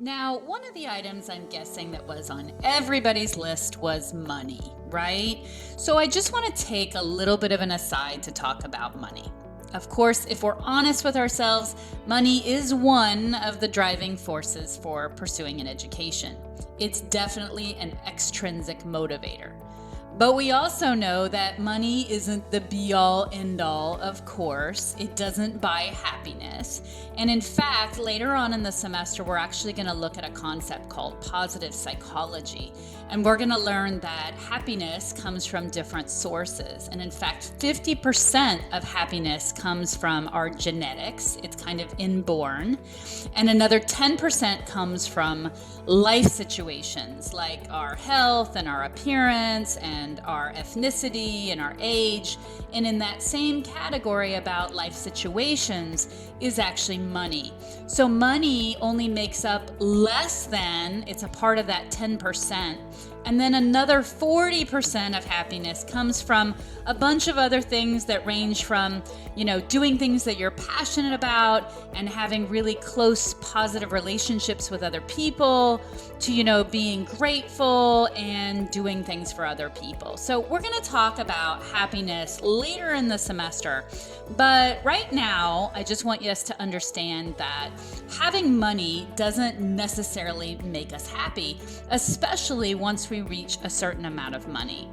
Now, one of the items I'm guessing that was on everybody's list was money, right? So I just want to take a little bit of an aside to talk about money. Of course, if we're honest with ourselves, money is one of the driving forces for pursuing an education. It's definitely an extrinsic motivator. But we also know that money isn't the be-all, end-all, of course. It doesn't buy happiness. And in fact, later on in the semester, we're actually going to look at a concept called positive psychology. And we're going to learn that happiness comes from different sources. And in fact, 50% of happiness comes from our genetics. It's kind of inborn. And another 10% comes from life situations like our health and our appearance and our ethnicity and our age. And in that same category about life situations is actually money. So money only makes up less than, it's a part of that 10%. And then another 40% of happiness comes from a bunch of other things that range from, doing things that you're passionate about and having really close positive relationships with other people to, being grateful and doing things for other people. So we're going to talk about happiness later in the semester. But right now, I just want us to understand that having money doesn't necessarily make us happy, especially once we reach a certain amount of money.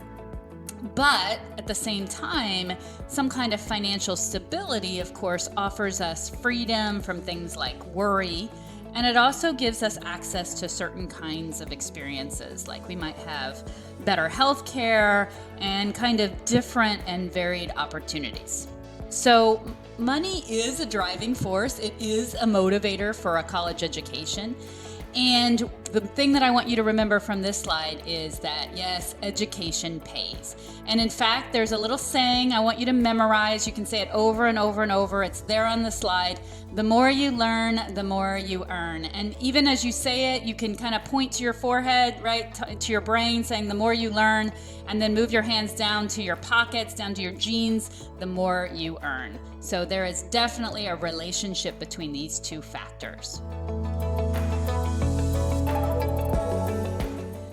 But at the same time, some kind of financial stability, of course, offers us freedom from things like worry. And it also gives us access to certain kinds of experiences, like we might have better health care and kind of different and varied opportunities. So money is a driving force. It is a motivator for a college education. And the thing that I want you to remember from this slide is that, yes, education pays. And in fact, there's a little saying I want you to memorize. You can say it over and over and over. It's there on the slide. The more you learn, the more you earn. And even as you say it, you can kind of point to your forehead, right, to your brain, saying the more you learn, and then move your hands down to your pockets, down to your jeans, the more you earn. So there is definitely a relationship between these two factors.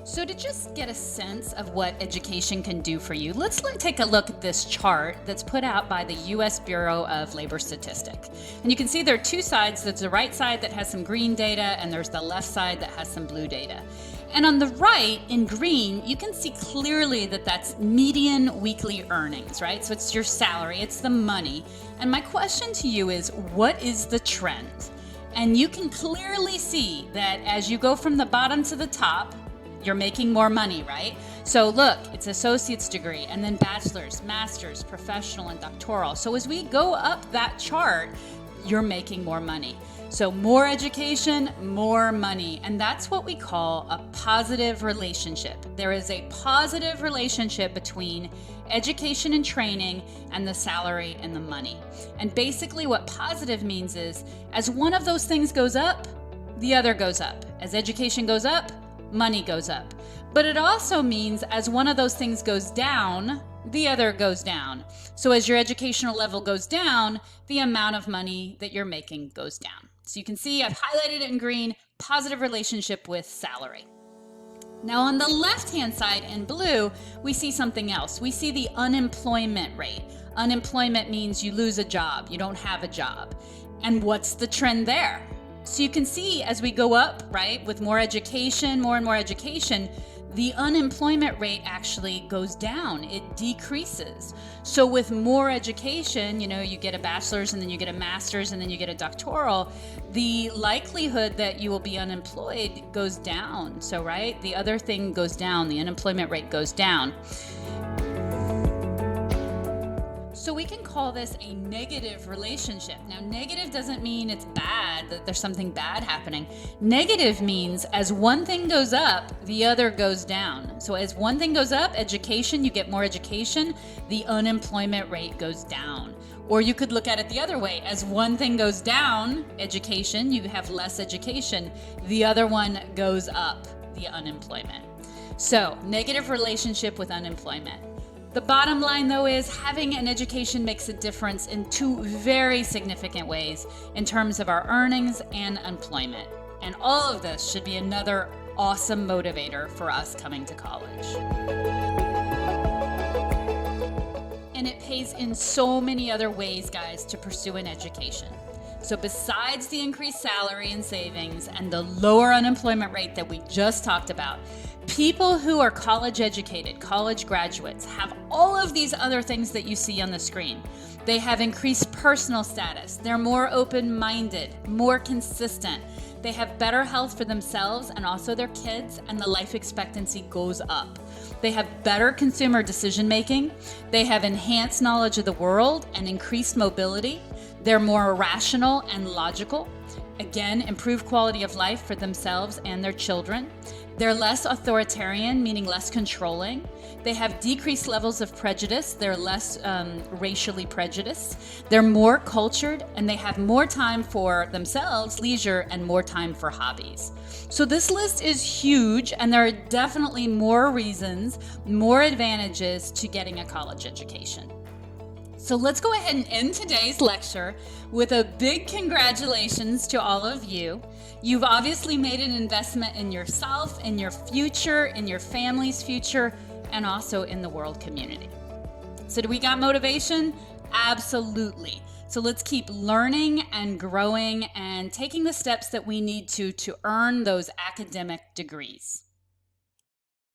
So to just get a sense of what education can do for you, let's take a look at this chart that's put out by the U.S. Bureau of Labor Statistics. And you can see there are two sides. There's the right side that has some green data, and there's the left side that has some blue data. And on the right, in green, you can see clearly that that's median weekly earnings, right? So it's your salary, it's the money. And my question to you is, what is the trend? And you can clearly see that as you go from the bottom to the top, you're making more money, right? So look, it's associate's degree, and then bachelor's, master's, professional, and doctoral. So as we go up that chart, you're making more money. So more education, more money. And that's what we call a positive relationship. There is a positive relationship between education and training and the salary and the money. And basically what positive means is, as one of those things goes up, the other goes up. As education goes up, money goes up. But it also means as one of those things goes down, the other goes down. So as your educational level goes down, the amount of money that you're making goes down. So you can see I've highlighted it in green, positive relationship with salary. Now on the left-hand side in blue, we see something else. We see the unemployment rate. Unemployment means you lose a job, you don't have a job. And what's the trend there? So you can see as we go up, right, with more education, more and more education, the unemployment rate actually goes down. It decreases. So with more education, you get a bachelor's and then you get a master's and then you get a doctoral, the likelihood that you will be unemployed goes down. So, right, the other thing goes down, the unemployment rate goes down. So we can call this a negative relationship. Now, negative doesn't mean it's bad, that there's something bad happening. Negative means as one thing goes up, the other goes down. So as one thing goes up, education, you get more education, the unemployment rate goes down. Or you could look at it the other way. As one thing goes down, education, you have less education, the other one goes up, the unemployment. So negative relationship with unemployment. The bottom line, though, is having an education makes a difference in two very significant ways in terms of our earnings and employment. And all of this should be another awesome motivator for us coming to college. And it pays in so many other ways, guys, to pursue an education. So besides the increased salary and savings and the lower unemployment rate that we just talked about, people who are college educated, college graduates, have all of these other things that you see on the screen. They have increased personal status. They're more open-minded, more consistent. They have better health for themselves and also their kids, and the life expectancy goes up. They have better consumer decision making. They have enhanced knowledge of the world and increased mobility. They're more rational and logical. Again, improved quality of life for themselves and their children. They're less authoritarian, meaning less controlling. They have decreased levels of prejudice. They're less racially prejudiced. They're more cultured, and they have more time for themselves, leisure, and more time for hobbies. So this list is huge, and there are definitely more reasons, more advantages to getting a college education. So let's go ahead and end today's lecture with a big congratulations to all of you. You've obviously made an investment in yourself, in your future, in your family's future, and also in the world community. So do we got motivation? Absolutely. So let's keep learning and growing and taking the steps that we need to earn those academic degrees.